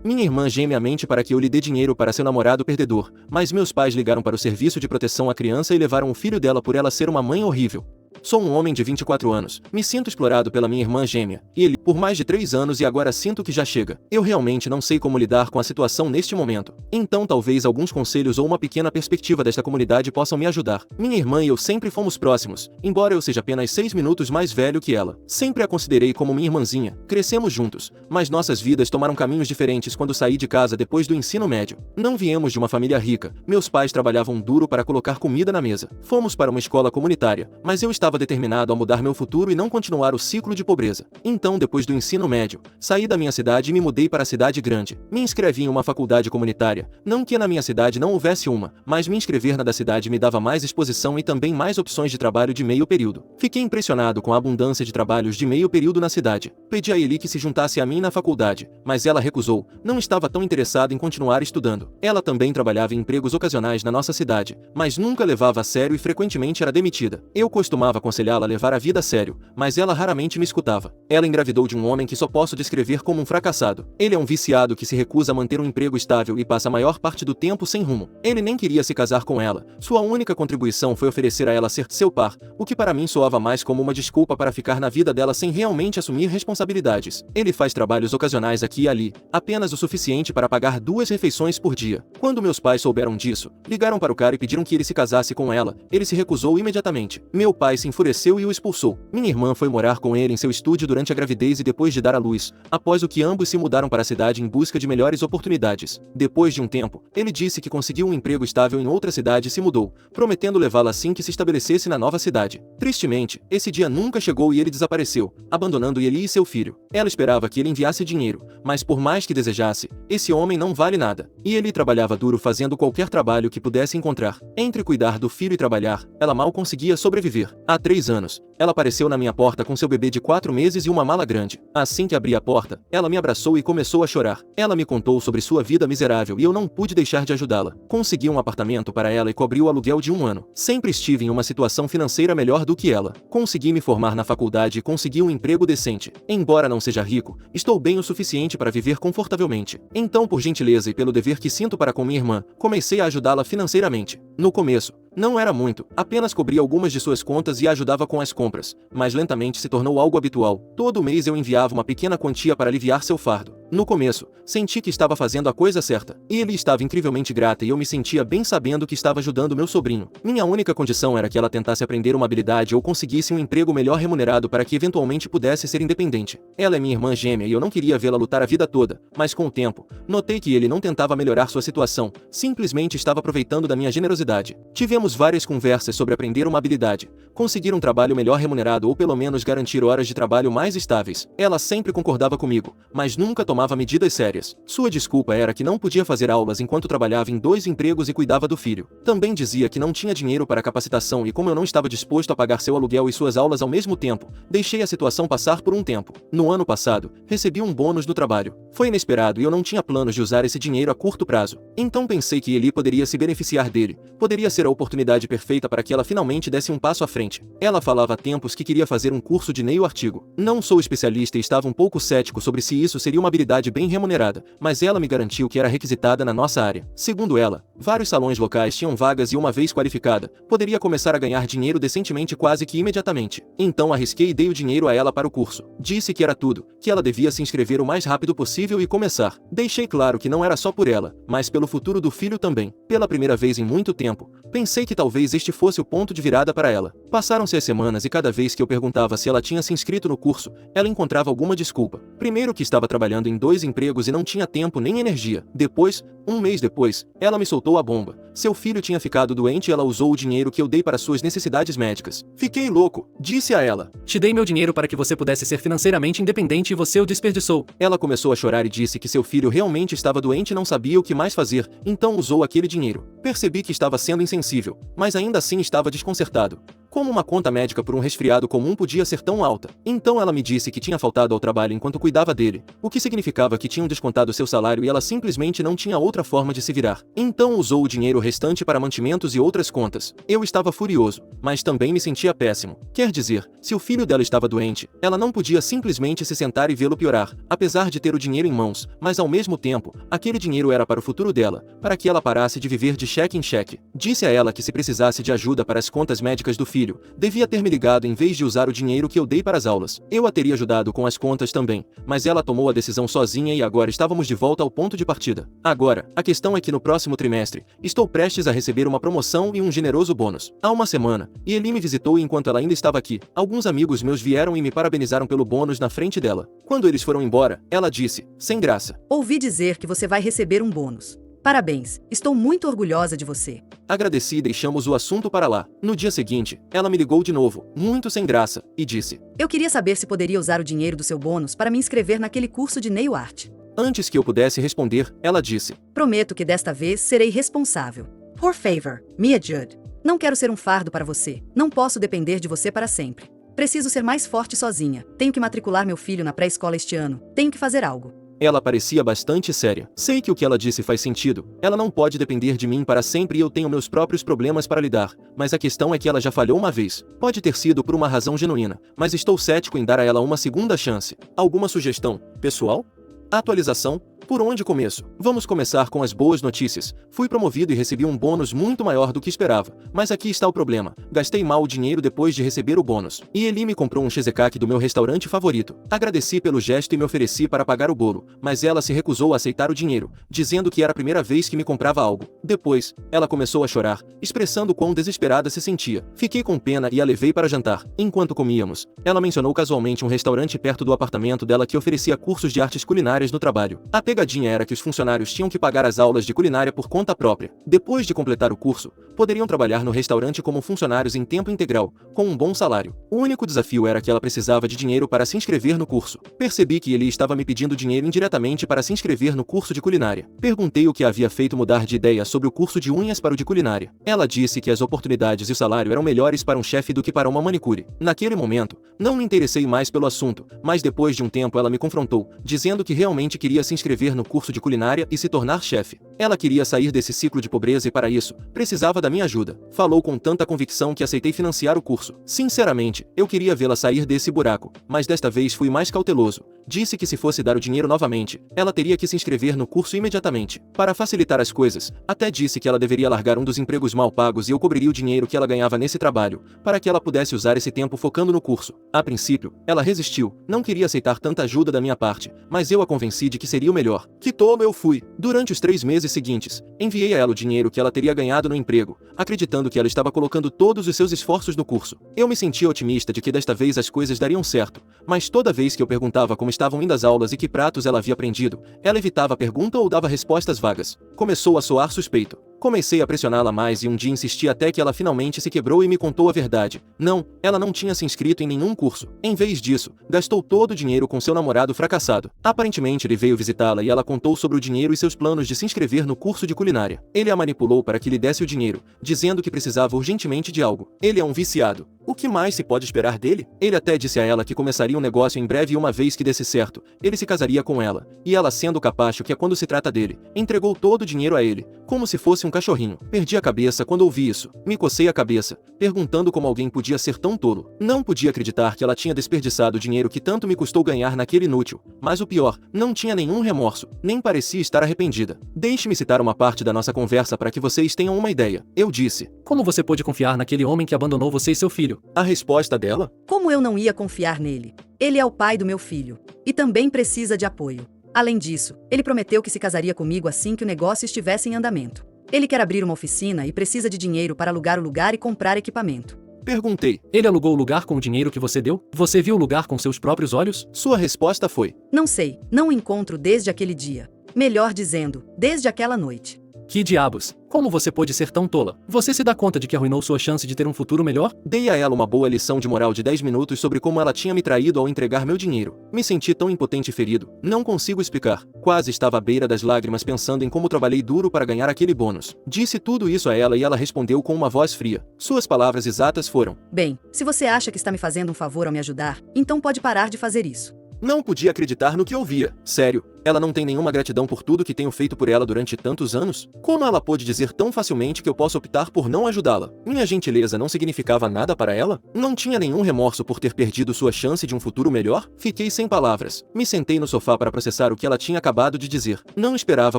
Minha irmã geme a mente para que eu lhe dê dinheiro para seu namorado perdedor, mas meus pais ligaram para o serviço de proteção à criança e levaram o filho dela por ela ser uma mãe horrível. Sou um homem de 24 anos, me sinto explorado pela minha irmã gêmea, e ele, por mais de 3 anos e agora sinto que já chega. Eu realmente não sei como lidar com a situação neste momento. Então talvez alguns conselhos ou uma pequena perspectiva desta comunidade possam me ajudar. Minha irmã e eu sempre fomos próximos, embora eu seja apenas 6 minutos mais velho que ela. Sempre a considerei como minha irmãzinha, crescemos juntos, mas nossas vidas tomaram caminhos diferentes quando saí de casa depois do ensino médio. Não viemos de uma família rica, meus pais trabalhavam duro para colocar comida na mesa. Fomos para uma escola comunitária, mas eu estava determinado a mudar meu futuro e não continuar o ciclo de pobreza. Então, depois do ensino médio, saí da minha cidade e me mudei para a cidade grande. Me inscrevi em uma faculdade comunitária, não que na minha cidade não houvesse uma, mas me inscrever na da cidade me dava mais exposição e também mais opções de trabalho de meio período. Fiquei impressionado com a abundância de trabalhos de meio período na cidade. Pedi a Eli que se juntasse a mim na faculdade, mas ela recusou, não estava tão interessada em continuar estudando. Ela também trabalhava em empregos ocasionais na nossa cidade, mas nunca levava a sério e frequentemente era demitida. Eu costumava aconselhá-la a levar a vida a sério, mas ela raramente me escutava. Ela engravidou de um homem que só posso descrever como um fracassado. Ele é um viciado que se recusa a manter um emprego estável e passa a maior parte do tempo sem rumo. Ele nem queria se casar com ela. Sua única contribuição foi oferecer a ela ser seu par, o que para mim soava mais como uma desculpa para ficar na vida dela sem realmente assumir responsabilidades. Ele faz trabalhos ocasionais aqui e ali, apenas o suficiente para pagar 2 refeições por dia. Quando meus pais souberam disso, ligaram para o cara e pediram que ele se casasse com ela. Ele se recusou imediatamente. Meu pai se enfureceu e o expulsou. Minha irmã foi morar com ele em seu estúdio durante a gravidez e depois de dar à luz, após o que ambos se mudaram para a cidade em busca de melhores oportunidades. Depois de um tempo, ele disse que conseguiu um emprego estável em outra cidade e se mudou, prometendo levá-la assim que se estabelecesse na nova cidade. Tristemente, esse dia nunca chegou e ele desapareceu, abandonando Eli e seu filho. Ela esperava que ele enviasse dinheiro, mas por mais que desejasse, esse homem não vale nada. E ele trabalhava duro fazendo qualquer trabalho que pudesse encontrar. Entre cuidar do filho e trabalhar, ela mal conseguia sobreviver. Há 3 anos, ela apareceu na minha porta com seu bebê de 4 meses e uma mala grande. Assim que abri a porta, ela me abraçou e começou a chorar. Ela me contou sobre sua vida miserável e eu não pude deixar de ajudá-la. Consegui um apartamento para ela e cobri o aluguel de 1 ano. Sempre estive em uma situação financeira melhor do que ela. Consegui me formar na faculdade e consegui um emprego decente. Embora não seja rico, estou bem o suficiente para viver confortavelmente. Então, por gentileza e pelo dever que sinto para com minha irmã, comecei a ajudá-la financeiramente. No começo, não era muito, apenas cobria algumas de suas contas e a ajudava com as compras, mas lentamente se tornou algo habitual. Todo mês eu enviava uma pequena quantia para aliviar seu fardo. No começo, senti que estava fazendo a coisa certa. Ele estava incrivelmente grata e eu me sentia bem sabendo que estava ajudando meu sobrinho. Minha única condição era que ela tentasse aprender uma habilidade ou conseguisse um emprego melhor remunerado para que eventualmente pudesse ser independente. Ela é minha irmã gêmea e eu não queria vê-la lutar a vida toda, mas com o tempo, notei que ele não tentava melhorar sua situação, simplesmente estava aproveitando da minha generosidade. Tivemos várias conversas sobre aprender uma habilidade, conseguir um trabalho melhor remunerado ou pelo menos garantir horas de trabalho mais estáveis. Ela sempre concordava comigo, mas nunca tomava medidas sérias. Sua desculpa era que não podia fazer aulas enquanto trabalhava em 2 empregos e cuidava do filho. Também dizia que não tinha dinheiro para capacitação e como eu não estava disposto a pagar seu aluguel e suas aulas ao mesmo tempo, deixei a situação passar por um tempo. No ano passado, recebi um bônus do trabalho. Foi inesperado e eu não tinha planos de usar esse dinheiro a curto prazo. Então pensei que Eli poderia se beneficiar dele. Poderia ser a oportunidade perfeita para que ela finalmente desse um passo à frente. Ela falava há tempos que queria fazer um curso de neio artigo. Não sou especialista e estava um pouco cético sobre se isso seria uma habilidade bem remunerada, mas ela me garantiu que era requisitada na nossa área. Segundo ela, vários salões locais tinham vagas e uma vez qualificada, poderia começar a ganhar dinheiro decentemente quase que imediatamente. Então arrisquei e dei o dinheiro a ela para o curso. Disse que era tudo, que ela devia se inscrever o mais rápido possível e começar. Deixei claro que não era só por ela, mas pelo futuro do filho também. Pela primeira vez em muito tempo, pensei que talvez este fosse o ponto de virada para ela. Passaram-se as semanas e cada vez que eu perguntava se ela tinha se inscrito no curso, ela encontrava alguma desculpa. Primeiro que estava trabalhando em 2 empregos e não tinha tempo nem energia. Depois, um mês depois, ela me soltou a bomba. Seu filho tinha ficado doente e ela usou o dinheiro que eu dei para suas necessidades médicas. Fiquei louco, disse a ela. Te dei meu dinheiro para que você pudesse ser financeiramente independente e você o desperdiçou. Ela começou a chorar e disse que seu filho realmente estava doente e não sabia o que mais fazer, então usou aquele dinheiro. Percebi que estava sendo insensível, mas ainda assim estava desconcertado. Como uma conta médica por um resfriado comum podia ser tão alta? Então ela me disse que tinha faltado ao trabalho enquanto cuidava dele, o que significava que tinham descontado seu salário e ela simplesmente não tinha outra forma de se virar. Então usou o dinheiro restante para mantimentos e outras contas. Eu estava furioso, mas também me sentia péssimo. Quer dizer, se o filho dela estava doente, ela não podia simplesmente se sentar e vê-lo piorar, apesar de ter o dinheiro em mãos, mas ao mesmo tempo, aquele dinheiro era para o futuro dela, para que ela parasse de viver de cheque em cheque. Disse a ela que se precisasse de ajuda para as contas médicas do filho, devia ter me ligado em vez de usar o dinheiro que eu dei para as aulas. Eu a teria ajudado com as contas também, mas ela tomou a decisão sozinha e agora estávamos de volta ao ponto de partida. Agora, a questão é que no próximo trimestre, estou prestes a receber uma promoção e um generoso bônus. Há uma semana, e ele me visitou enquanto ela ainda estava aqui. Alguns amigos meus vieram e me parabenizaram pelo bônus na frente dela. Quando eles foram embora, ela disse, sem graça: ouvi dizer que você vai receber um bônus. Parabéns, estou muito orgulhosa de você. Agradeci e deixamos o assunto para lá. No dia seguinte, ela me ligou de novo, muito sem graça, e disse: eu queria saber se poderia usar o dinheiro do seu bônus para me inscrever naquele curso de nail art. Antes que eu pudesse responder, ela disse: prometo que desta vez serei responsável. Por favor, me ajude. Não quero ser um fardo para você. Não posso depender de você para sempre. Preciso ser mais forte sozinha. Tenho que matricular meu filho na pré-escola este ano. Tenho que fazer algo. Ela parecia bastante séria. Sei que o que ela disse faz sentido. Ela não pode depender de mim para sempre e eu tenho meus próprios problemas para lidar. Mas a questão é que ela já falhou uma vez. Pode ter sido por uma razão genuína, mas estou cético em dar a ela uma segunda chance. Alguma sugestão, pessoal? Atualização? Por onde começo? Vamos começar com as boas notícias. Fui promovido e recebi um bônus muito maior do que esperava. Mas aqui está o problema. Gastei mal o dinheiro depois de receber o bônus. E ele me comprou um cheesecake do meu restaurante favorito. Agradeci pelo gesto e me ofereci para pagar o bolo, mas ela se recusou a aceitar o dinheiro, dizendo que era a primeira vez que me comprava algo. Depois, ela começou a chorar, expressando quão desesperada se sentia. Fiquei com pena e a levei para jantar. Enquanto comíamos, ela mencionou casualmente um restaurante perto do apartamento dela que oferecia cursos de artes culinárias no trabalho. A pegadinha era que os funcionários tinham que pagar as aulas de culinária por conta própria. Depois de completar o curso, poderiam trabalhar no restaurante como funcionários em tempo integral, com um bom salário. O único desafio era que ela precisava de dinheiro para se inscrever no curso. Percebi que ele estava me pedindo dinheiro indiretamente para se inscrever no curso de culinária. Perguntei o que havia feito mudar de ideia sobre o curso de unhas para o de culinária. Ela disse que as oportunidades e o salário eram melhores para um chefe do que para uma manicure. Naquele momento, não me interessei mais pelo assunto, mas depois de um tempo ela me confrontou, dizendo que realmente queria se inscrever no curso de culinária e se tornar chefe. Ela queria sair desse ciclo de pobreza e para isso, precisava da minha ajuda. Falou com tanta convicção que aceitei financiar o curso. Sinceramente, eu queria vê-la sair desse buraco, mas desta vez fui mais cauteloso. Disse que se fosse dar o dinheiro novamente, ela teria que se inscrever no curso imediatamente. Para facilitar as coisas, até disse que ela deveria largar um dos empregos mal pagos e eu cobriria o dinheiro que ela ganhava nesse trabalho, para que ela pudesse usar esse tempo focando no curso. A princípio, ela resistiu, não queria aceitar tanta ajuda da minha parte, mas eu a convenci de que seria o melhor. Que tolo eu fui! Durante os 3 meses seguintes, enviei a ela o dinheiro que ela teria ganhado no emprego, acreditando que ela estava colocando todos os seus esforços no curso. Eu me sentia otimista de que desta vez as coisas dariam certo, mas toda vez que eu perguntava como estavam indo as aulas e que pratos ela havia aprendido, ela evitava a pergunta ou dava respostas vagas. Começou a soar suspeito. Comecei a pressioná-la mais e um dia insisti até que ela finalmente se quebrou e me contou a verdade. Não, ela não tinha se inscrito em nenhum curso. Em vez disso, gastou todo o dinheiro com seu namorado fracassado. Aparentemente ele veio visitá-la e ela contou sobre o dinheiro e seus planos de se inscrever no curso de culinária. Ele a manipulou para que lhe desse o dinheiro, dizendo que precisava urgentemente de algo. Ele é um viciado. O que mais se pode esperar dele? Ele até disse a ela que começaria um negócio em breve e uma vez que desse certo, ele se casaria com ela. E ela, sendo o capacho que é quando se trata dele, entregou todo o dinheiro a ele, como se fosse um cachorrinho. Perdi a cabeça quando ouvi isso. Me cocei a cabeça, perguntando como alguém podia ser tão tolo. Não podia acreditar que ela tinha desperdiçado o dinheiro que tanto me custou ganhar naquele inútil. Mas o pior, não tinha nenhum remorso, nem parecia estar arrependida. Deixe-me citar uma parte da nossa conversa para que vocês tenham uma ideia. Eu disse: como você pôde confiar naquele homem que abandonou você e seu filho? A resposta dela? Como eu não ia confiar nele? Ele é o pai do meu filho. E também precisa de apoio. Além disso, ele prometeu que se casaria comigo assim que o negócio estivesse em andamento. Ele quer abrir uma oficina e precisa de dinheiro para alugar o lugar e comprar equipamento. Perguntei. Ele alugou o lugar com o dinheiro que você deu? Você viu o lugar com seus próprios olhos? Sua resposta foi: não sei, não o encontro desde aquele dia. Melhor dizendo, desde aquela noite. Que diabos? Como você pôde ser tão tola? Você se dá conta de que arruinou sua chance de ter um futuro melhor? Dei a ela uma boa lição de moral de 10 minutos sobre como ela tinha me traído ao entregar meu dinheiro. Me senti tão impotente e ferido. Não consigo explicar. Quase estava à beira das lágrimas pensando em como trabalhei duro para ganhar aquele bônus. Disse tudo isso a ela e ela respondeu com uma voz fria. Suas palavras exatas foram: Bem, se você acha que está me fazendo um favor ao me ajudar, então pode parar de fazer isso. Não podia acreditar no que ouvia. Sério, ela não tem nenhuma gratidão por tudo que tenho feito por ela durante tantos anos? Como ela pôde dizer tão facilmente que eu posso optar por não ajudá-la? Minha gentileza não significava nada para ela? Não tinha nenhum remorso por ter perdido sua chance de um futuro melhor? Fiquei sem palavras. Me sentei no sofá para processar o que ela tinha acabado de dizer. Não esperava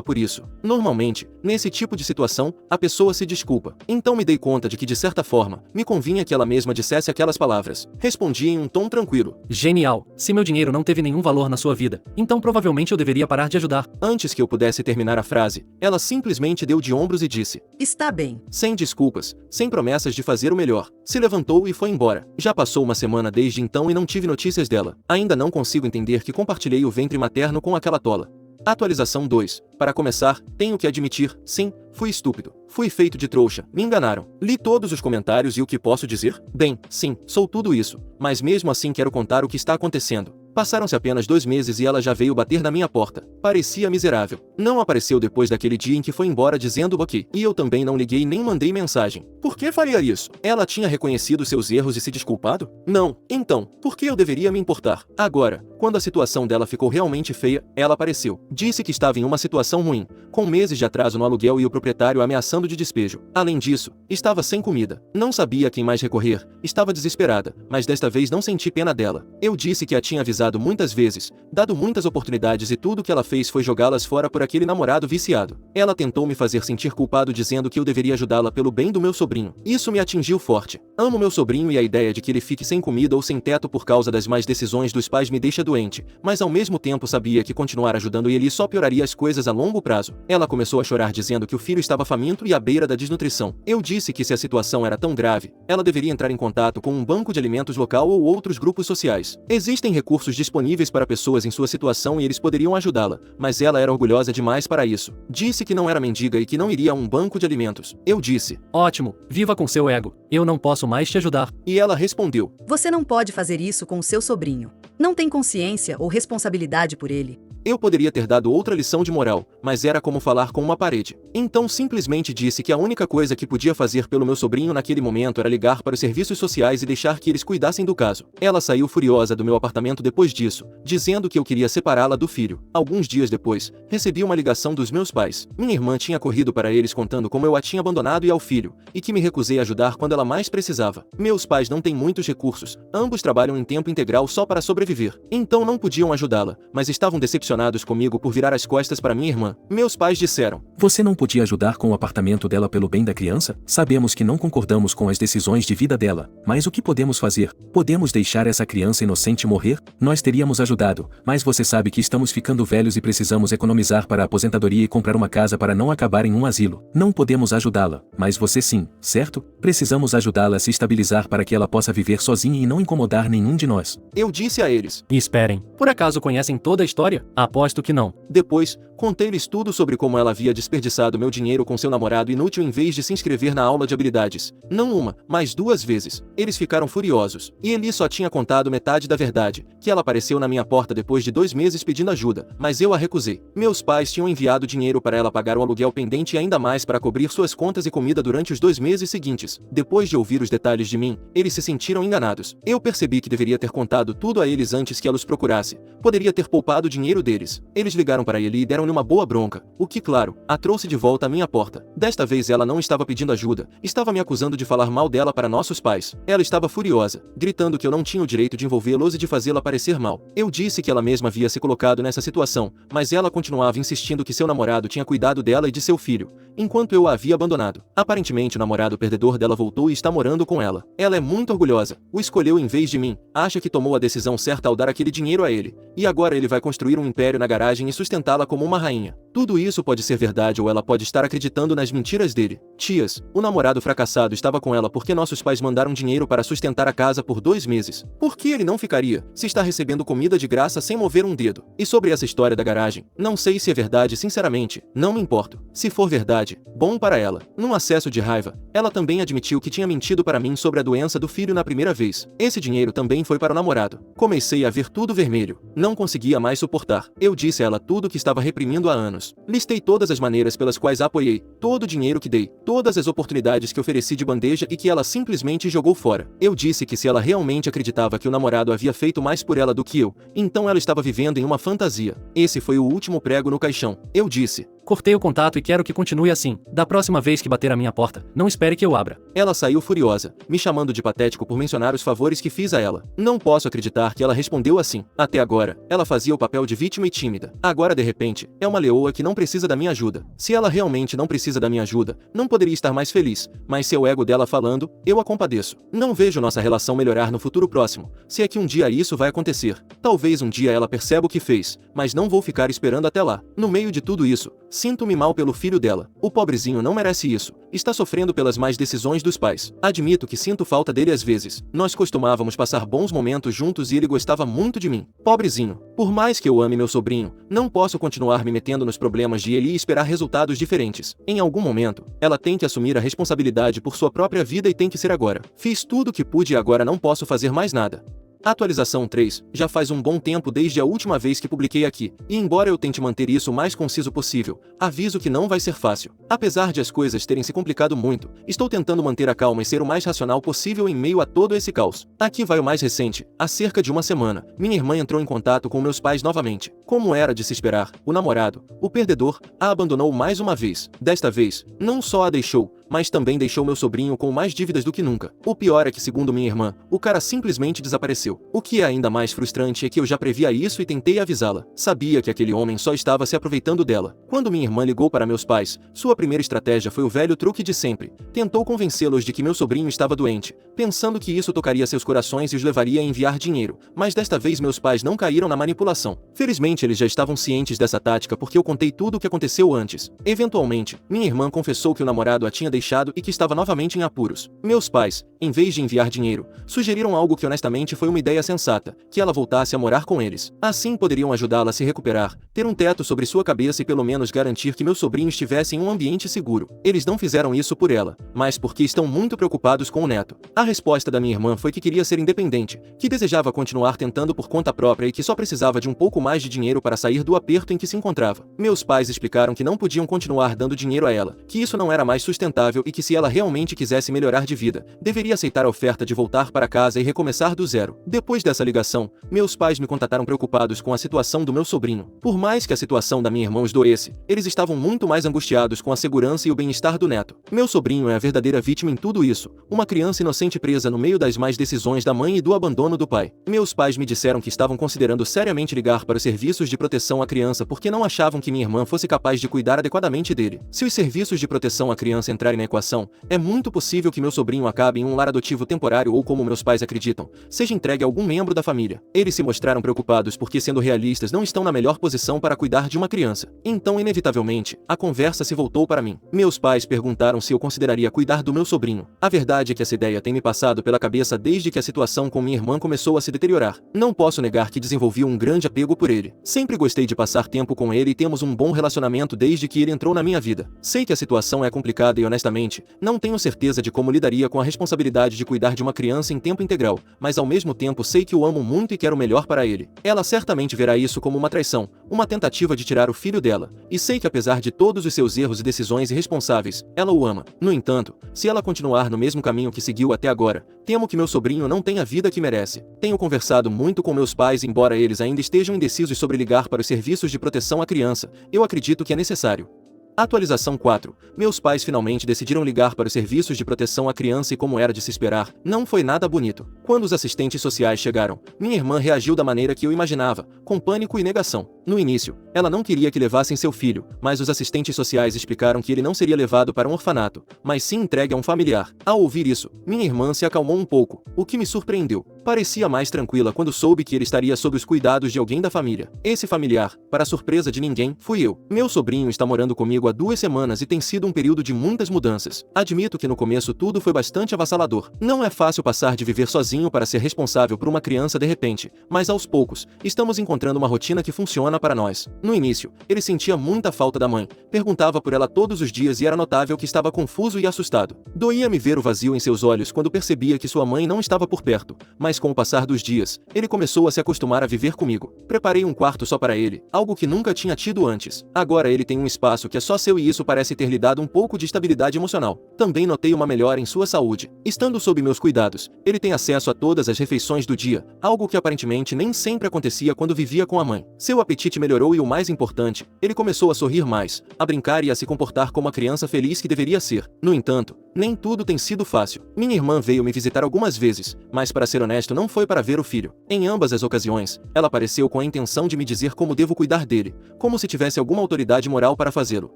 por isso. Normalmente, nesse tipo de situação, a pessoa se desculpa. Então me dei conta de que, de certa forma, me convinha que ela mesma dissesse aquelas palavras. Respondi em um tom tranquilo. Genial. Se meu dinheiro não teve nenhum valor na sua vida, então provavelmente eu deveria parar de ajudar. Antes que eu pudesse terminar a frase, ela simplesmente deu de ombros e disse: Está bem. Sem desculpas, sem promessas de fazer o melhor. Se levantou e foi embora. Já passou uma semana desde então e não tive notícias dela. Ainda não consigo entender que compartilhei o ventre materno com aquela tola. Atualização 2. Para começar, tenho que admitir, sim, fui estúpido. Fui feito de trouxa, me enganaram. Li todos os comentários e o que posso dizer? Bem, sim, sou tudo isso. Mas mesmo assim quero contar o que está acontecendo. Passaram-se apenas 2 meses e ela já veio bater na minha porta. Parecia miserável. Não apareceu depois daquele dia em que foi embora dizendo ok. E eu também não liguei nem mandei mensagem. Por que faria isso? Ela tinha reconhecido seus erros e se desculpado? Não. Então, por que eu deveria me importar? Agora, quando a situação dela ficou realmente feia, ela apareceu. Disse que estava em uma situação ruim, com meses de atraso no aluguel e o proprietário ameaçando de despejo. Além disso, estava sem comida. Não sabia a quem mais recorrer. Estava desesperada, mas desta vez não senti pena dela. Eu disse que a tinha avisado muitas vezes, dado muitas oportunidades e tudo que ela fez foi jogá-las fora por aquele namorado viciado. Ela tentou me fazer sentir culpado dizendo que eu deveria ajudá-la pelo bem do meu sobrinho. Isso me atingiu forte. Amo meu sobrinho e a ideia de que ele fique sem comida ou sem teto por causa das más decisões dos pais me deixa doente, mas ao mesmo tempo sabia que continuar ajudando ele só pioraria as coisas a longo prazo. Ela começou a chorar dizendo que o filho estava faminto e à beira da desnutrição. Eu disse que se a situação era tão grave, ela deveria entrar em contato com um banco de alimentos local ou outros grupos sociais. Existem recursos disponíveis para pessoas em sua situação e eles poderiam ajudá-la, mas ela era orgulhosa demais para isso. Disse que não era mendiga e que não iria a um banco de alimentos. Eu disse: Ótimo, viva com seu ego. Eu não posso mais te ajudar. E ela respondeu: Você não pode fazer isso com o seu sobrinho. Não tem consciência ou responsabilidade por ele. Eu poderia ter dado outra lição de moral, mas era como falar com uma parede. Então simplesmente disse que a única coisa que podia fazer pelo meu sobrinho naquele momento era ligar para os serviços sociais e deixar que eles cuidassem do caso. Ela saiu furiosa do meu apartamento depois disso, dizendo que eu queria separá-la do filho. Alguns dias depois, recebi uma ligação dos meus pais. Minha irmã tinha corrido para eles contando como eu a tinha abandonado e ao filho, e que me recusei a ajudar quando ela mais precisava. Meus pais não têm muitos recursos, ambos trabalham em tempo integral só para sobreviver. Então não podiam ajudá-la, mas estavam decepcionados comigo por virar as costas para minha irmã. Meus pais disseram: Você não podia ajudar com o apartamento dela pelo bem da criança? Sabemos que não concordamos com as decisões de vida dela, mas o que podemos fazer? Podemos deixar essa criança inocente morrer? Nós teríamos ajudado, mas você sabe que estamos ficando velhos e precisamos economizar para a aposentadoria e comprar uma casa para não acabar em um asilo. Não podemos ajudá-la, mas você sim, certo? Precisamos ajudá-la a se estabilizar para que ela possa viver sozinha e não incomodar nenhum de nós. Eu disse a eles: E esperem, por acaso conhecem toda a história? Aposto que não. Depois, contei-lhes tudo sobre como ela havia desperdiçado meu dinheiro com seu namorado inútil em vez de se inscrever na aula de habilidades. Não uma, mas 2 vezes. Eles ficaram furiosos. E Eli só tinha contado metade da verdade, que ela apareceu na minha porta depois de 2 meses pedindo ajuda, mas eu a recusei. Meus pais tinham enviado dinheiro para ela pagar o aluguel pendente e ainda mais para cobrir suas contas e comida durante os 2 meses seguintes. Depois de ouvir os detalhes de mim, eles se sentiram enganados. Eu percebi que deveria ter contado tudo a eles antes que ela os procurasse. Poderia ter poupado o dinheiro deles. Eles ligaram para Eli e deram-lhe uma boa bronca, o que, claro, a trouxe de volta à minha porta. Desta vez ela não estava pedindo ajuda, estava me acusando de falar mal dela para nossos pais. Ela estava furiosa, gritando que eu não tinha o direito de envolvê-los e de fazê-la parecer mal. Eu disse que ela mesma havia se colocado nessa situação, mas ela continuava insistindo que seu namorado tinha cuidado dela e de seu filho, enquanto eu a havia abandonado. Aparentemente o namorado perdedor dela voltou e está morando com ela. Ela é muito orgulhosa, o escolheu em vez de mim, acha que tomou a decisão certa ao dar aquele dinheiro a ele, e agora ele vai construir um império império na garagem e sustentá-la como uma rainha. Tudo isso pode ser verdade ou ela pode estar acreditando nas mentiras dele. Tias, o namorado fracassado estava com ela porque nossos pais mandaram dinheiro para sustentar a casa por 2 meses. Por que ele não ficaria, se está recebendo comida de graça sem mover um dedo? E sobre essa história da garagem, não sei se é verdade sinceramente, não me importo. Se for verdade, bom para ela. Num acesso de raiva, ela também admitiu que tinha mentido para mim sobre a doença do filho na primeira vez. Esse dinheiro também foi para o namorado. Comecei a ver tudo vermelho. Não conseguia mais suportar. Eu disse a ela tudo o que estava reprimindo há anos. Listei todas as maneiras pelas quais a apoiei, todo o dinheiro que dei, todas as oportunidades que ofereci de bandeja e que ela simplesmente jogou fora. Eu disse que se ela realmente acreditava que o namorado havia feito mais por ela do que eu, então ela estava vivendo em uma fantasia. Esse foi o último prego no caixão. Eu disse: cortei o contato e quero que continue assim. Da próxima vez que bater a minha porta, não espere que eu abra. Ela saiu furiosa, me chamando de patético por mencionar os favores que fiz a ela. Não posso acreditar que ela respondeu assim. Até agora, ela fazia o papel de vítima e tímida. Agora, de repente, é uma leoa que não precisa da minha ajuda. Se ela realmente não precisa da minha ajuda, não poderia estar mais feliz. Mas se é o ego dela falando, eu a compadeço. Não vejo nossa relação melhorar no futuro próximo. Se é que um dia isso vai acontecer. Talvez um dia ela perceba o que fez, mas não vou ficar esperando até lá. No meio de tudo isso, sinto-me mal pelo filho dela. O pobrezinho não merece isso. Está sofrendo pelas más decisões dos pais. Admito que sinto falta dele às vezes. Nós costumávamos passar bons momentos juntos e ele gostava muito de mim. Pobrezinho. Por mais que eu ame meu sobrinho, não posso continuar me metendo nos problemas de ele e esperar resultados diferentes. Em algum momento, ela tem que assumir a responsabilidade por sua própria vida e tem que ser agora. Fiz tudo o que pude e agora não posso fazer mais nada. Atualização 3. Já faz um bom tempo desde a última vez que publiquei aqui, e embora eu tente manter isso o mais conciso possível, aviso que não vai ser fácil. Apesar de as coisas terem se complicado muito, estou tentando manter a calma e ser o mais racional possível em meio a todo esse caos. Aqui vai o mais recente. Há cerca de uma semana, minha irmã entrou em contato com meus pais novamente. Como era de se esperar, o namorado, o perdedor, a abandonou mais uma vez. Desta vez, não só a deixou, mas também deixou meu sobrinho com mais dívidas do que nunca. O pior é que, segundo minha irmã, o cara simplesmente desapareceu. O que é ainda mais frustrante é que eu já previa isso e tentei avisá-la. Sabia que aquele homem só estava se aproveitando dela. Quando minha irmã ligou para meus pais, sua primeira estratégia foi o velho truque de sempre. Tentou convencê-los de que meu sobrinho estava doente, pensando que isso tocaria seus corações e os levaria a enviar dinheiro. Mas desta vez meus pais não caíram na manipulação. Felizmente eles já estavam cientes dessa tática porque eu contei tudo o que aconteceu antes. Eventualmente, minha irmã confessou que o namorado a tinha deixado e que estava novamente em apuros. Meus pais, em vez de enviar dinheiro, sugeriram algo que honestamente foi uma ideia sensata, que ela voltasse a morar com eles. Assim poderiam ajudá-la a se recuperar, ter um teto sobre sua cabeça e pelo menos garantir que meu sobrinho estivesse em um ambiente seguro. Eles não fizeram isso por ela, mas porque estão muito preocupados com o neto. A resposta da minha irmã foi que queria ser independente, que desejava continuar tentando por conta própria e que só precisava de um pouco mais de dinheiro para sair do aperto em que se encontrava. Meus pais explicaram que não podiam continuar dando dinheiro a ela, que isso não era mais sustentável e que se ela realmente quisesse melhorar de vida, deveria aceitar a oferta de voltar para casa e recomeçar do zero. Depois dessa ligação, meus pais me contataram preocupados com a situação do meu sobrinho. Por mais que a situação da minha irmã os doesse, eles estavam muito mais angustiados com a segurança e o bem-estar do neto. Meu sobrinho é a verdadeira vítima em tudo isso, uma criança inocente presa no meio das más decisões da mãe e do abandono do pai. Meus pais me disseram que estavam considerando seriamente ligar para os serviços de proteção à criança porque não achavam que minha irmã fosse capaz de cuidar adequadamente dele. Se os serviços de proteção à criança entrarem na equação, é muito possível que meu sobrinho acabe em um lar adotivo temporário ou, como meus pais acreditam, seja entregue a algum membro da família. Eles se mostraram preocupados porque, sendo realistas, não estão na melhor posição para cuidar de uma criança. Então, inevitavelmente, a conversa se voltou para mim. Meus pais perguntaram se eu consideraria cuidar do meu sobrinho. A verdade é que essa ideia tem me passado pela cabeça desde que a situação com minha irmã começou a se deteriorar. Não posso negar que desenvolvi um grande apego por ele. Sempre gostei de passar tempo com ele e temos um bom relacionamento desde que ele entrou na minha vida. Sei que a situação é complicada e, honestamente, não tenho certeza de como lidaria com a responsabilidade de cuidar de uma criança em tempo integral, mas ao mesmo tempo sei que o amo muito e quero o melhor para ele. Ela certamente verá isso como uma traição, uma tentativa de tirar o filho dela, e sei que apesar de todos os seus erros e decisões irresponsáveis, ela o ama. No entanto, se ela continuar no mesmo caminho que seguiu até agora, temo que meu sobrinho não tenha a vida que merece. Tenho conversado muito com meus pais, embora eles ainda estejam indecisos sobre ligar para os serviços de proteção à criança, eu acredito que é necessário. Atualização 4. Meus pais finalmente decidiram ligar para os serviços de proteção à criança e, como era de se esperar, não foi nada bonito. Quando os assistentes sociais chegaram, minha irmã reagiu da maneira que eu imaginava, com pânico e negação. No início, ela não queria que levassem seu filho, mas os assistentes sociais explicaram que ele não seria levado para um orfanato, mas sim entregue a um familiar. Ao ouvir isso, minha irmã se acalmou um pouco, o que me surpreendeu. Parecia mais tranquila quando soube que ele estaria sob os cuidados de alguém da família. Esse familiar, para surpresa de ninguém, fui eu. Meu sobrinho está morando comigo há 2 semanas e tem sido um período de muitas mudanças. Admito que no começo tudo foi bastante avassalador. Não é fácil passar de viver sozinho para ser responsável por uma criança de repente, mas aos poucos, estamos encontrando uma rotina que funciona para nós. No início, ele sentia muita falta da mãe, perguntava por ela todos os dias e era notável que estava confuso e assustado. Doía-me ver o vazio em seus olhos quando percebia que sua mãe não estava por perto, mas com o passar dos dias, ele começou a se acostumar a viver comigo. Preparei um quarto só para ele, algo que nunca tinha tido antes. Agora ele tem um espaço que é só seu e isso parece ter lhe dado um pouco de estabilidade emocional. Também notei uma melhora em sua saúde. Estando sob meus cuidados, ele tem acesso a todas as refeições do dia, algo que aparentemente nem sempre acontecia quando vivia com a mãe. Seu apetite melhorou e o mais importante, ele começou a sorrir mais, a brincar e a se comportar como a criança feliz que deveria ser. No entanto, nem tudo tem sido fácil. Minha irmã veio me visitar algumas vezes, mas para ser honesto não foi para ver o filho. Em ambas as ocasiões, ela apareceu com a intenção de me dizer como devo cuidar dele, como se tivesse alguma autoridade moral para fazê-lo.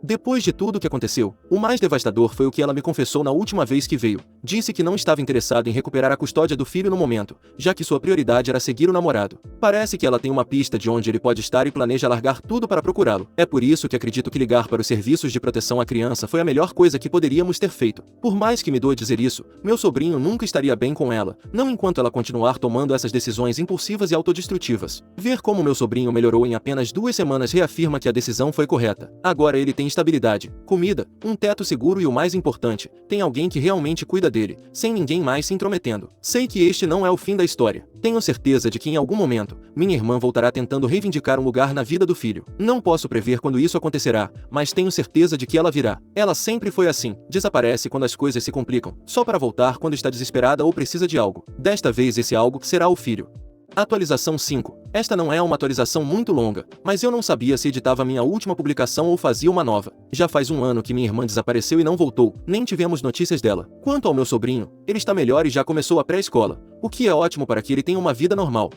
Depois de tudo o que aconteceu, o mais devastador foi o que ela me confessou na última vez que veio. Disse que não estava interessada em recuperar a custódia do filho no momento, já que sua prioridade era seguir o namorado. Parece que ela tem uma pista de onde ele pode estar e planeja largar tudo para procurá-lo. É por isso que acredito que ligar para os serviços de proteção à criança foi a melhor coisa que poderíamos ter feito. Por mais que me doa dizer isso, meu sobrinho nunca estaria bem com ela, não enquanto ela continuar tomando essas decisões impulsivas e autodestrutivas. Ver como meu sobrinho melhorou em apenas 2 semanas reafirma que a decisão foi correta. Agora ele tem estabilidade, comida, um teto seguro e o mais importante, tem alguém que realmente cuida dele, sem ninguém mais se intrometendo. Sei que este não é o fim da história. Tenho certeza de que em algum momento, minha irmã voltará tentando reivindicar um lugar na vida do filho. Não posso prever quando isso acontecerá, mas tenho certeza de que ela virá. Ela sempre foi assim, desaparece quando as coisas se complicam, só para voltar quando está desesperada ou precisa de algo. Desta vez esse algo será o filho. Atualização 5. Esta não é uma atualização muito longa, mas eu não sabia se editava minha última publicação ou fazia uma nova. Já faz 1 ano que minha irmã desapareceu e não voltou, nem tivemos notícias dela. Quanto ao meu sobrinho, ele está melhor e já começou a pré-escola, o que é ótimo para que ele tenha uma vida normal.